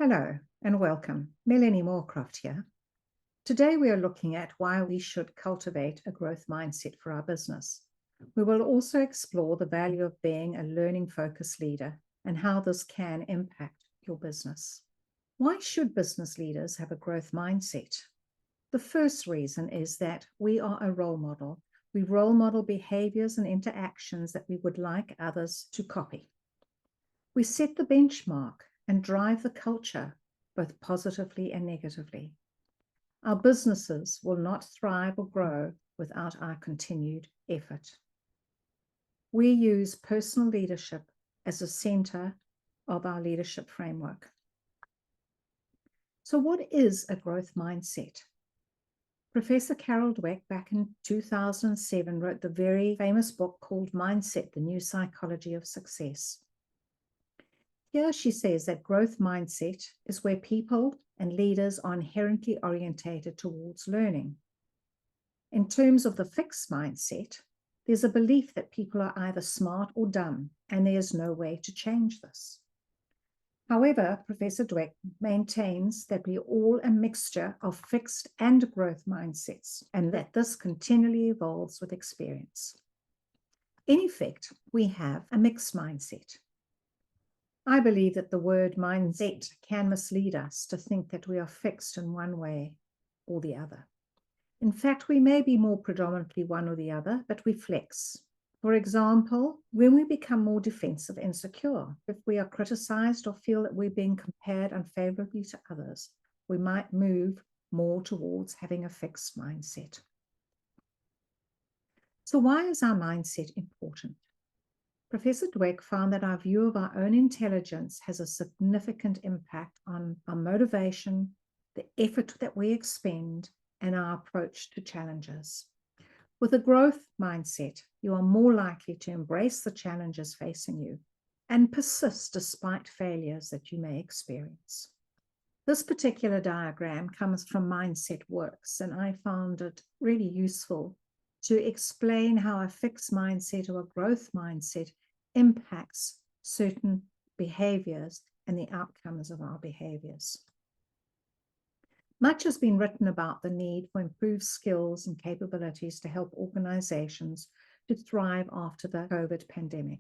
Hello and welcome. Melanie Moorcroft here. Today we are looking at why we should cultivate a growth mindset for our business. We will also explore the value of being a learning-focused leader and how this can impact your business. Why should business leaders have a growth mindset? The first reason is that we are a role model. We role model behaviors and interactions that we would like others to copy. We set the benchmark and drive the culture, both positively and negatively. Our businesses will not thrive or grow without our continued effort. We use personal leadership as the center of our leadership framework. So what is a growth mindset? Professor Carol Dweck, back in 2007, wrote the very famous book called Mindset, The New Psychology of Success. Here she says that growth mindset is where people and leaders are inherently orientated towards learning. In terms of the fixed mindset, there's a belief that people are either smart or dumb, and there's no way to change this. However, Professor Dweck maintains that we are all a mixture of fixed and growth mindsets, and that this continually evolves with experience. In effect, we have a mixed mindset. I believe that the word mindset can mislead us to think that we are fixed in one way or the other. In fact, we may be more predominantly one or the other, but we flex. For example, when we become more defensive and insecure, if we are criticized or feel that we're being compared unfavorably to others, we might move more towards having a fixed mindset. So why is our mindset important? Professor Dweck found that our view of our own intelligence has a significant impact on our motivation, the effort that we expend, and our approach to challenges. With a growth mindset, you are more likely to embrace the challenges facing you and persist despite failures that you may experience. This particular diagram comes from Mindset Works, and I found it really useful to explain how a fixed mindset or a growth mindset impacts certain behaviors and the outcomes of our behaviors. Much has been written about the need for improved skills and capabilities to help organizations to thrive after the COVID pandemic.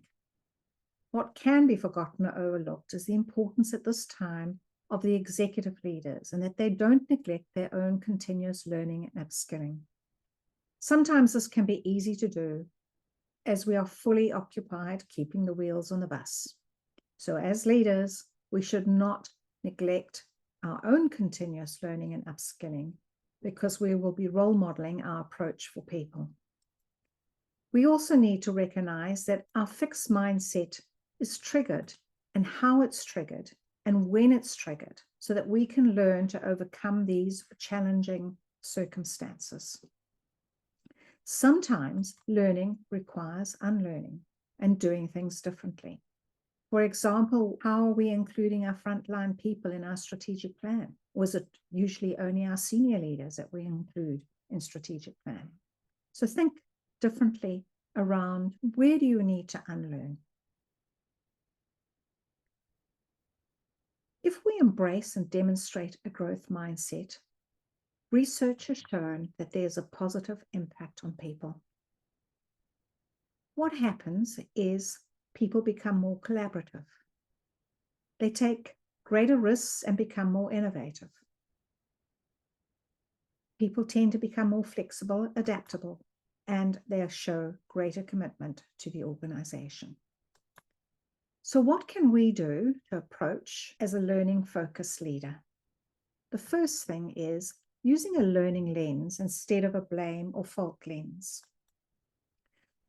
What can be forgotten or overlooked is the importance at this time of the executive leaders, and that they don't neglect their own continuous learning and upskilling. Sometimes this can be easy to do, as we are fully occupied keeping the wheels on the bus. So as leaders, we should not neglect our own continuous learning and upskilling, because we will be role modeling our approach for people. We also need to recognize that our fixed mindset is triggered, and how it's triggered and when it's triggered, so that we can learn to overcome these challenging circumstances. Sometimes learning requires unlearning and doing things differently. For example, how are we including our frontline people in our strategic plan? Was it usually only our senior leaders that we include in strategic planning? So think differently around where do you need to unlearn? If we embrace and demonstrate a growth mindset, research has shown that there's a positive impact on people. What happens is people become more collaborative. They take greater risks and become more innovative. People tend to become more flexible, adaptable, and they show greater commitment to the organization. So what can we do to approach as a learning-focused leader? The first thing is using a learning lens instead of a blame or fault lens.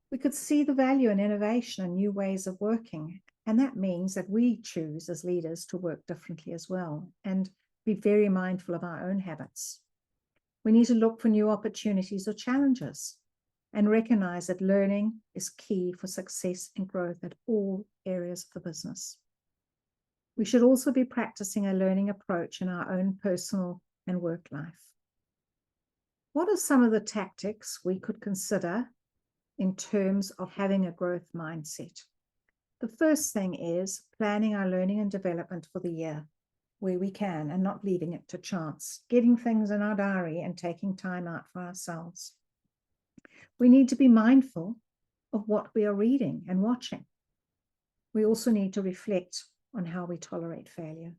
We could see the value in innovation and new ways of working, and that means that we choose as leaders to work differently as well and be very mindful of our own habits. We need to look for new opportunities or challenges and recognize that learning is key for success and growth at all areas of the business. We should also be practicing a learning approach in our own personal and work life. What are some of the tactics we could consider in terms of having a growth mindset? The first thing is planning our learning and development for the year. where we can and not leaving it to chance, getting things in our diary and taking time out for ourselves. We need to be mindful of what we are reading and watching. We also need to reflect on how we tolerate failure.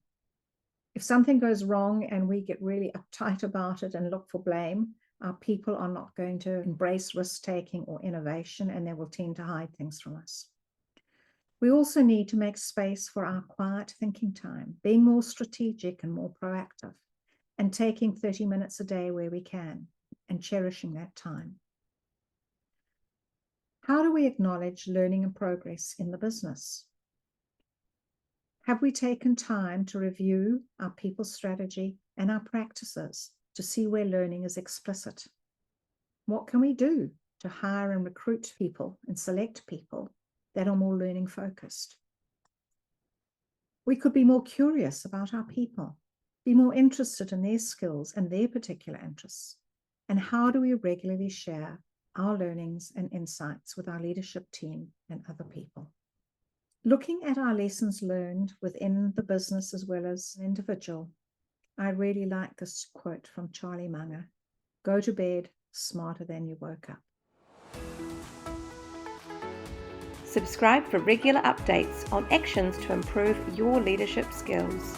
If something goes wrong and we get really uptight about it and look for blame, our people are not going to embrace risk-taking or innovation, and they will tend to hide things from us. We also need to make space for our quiet thinking time, being more strategic and more proactive, and taking 30 minutes a day where we can, and cherishing that time. How do we acknowledge learning and progress in the business? Have we taken time to review our people strategy and our practices to see where learning is explicit? What can we do to hire and recruit people and select people that are more learning focused? We could be more curious about our people, be more interested in their skills and their particular interests. And how do we regularly share our learnings and insights with our leadership team and other people? Looking at our lessons learned within the business as well as an individual, I really like this quote from Charlie Munger: "Go to bed smarter than you woke up." Subscribe for regular updates on actions to improve your leadership skills.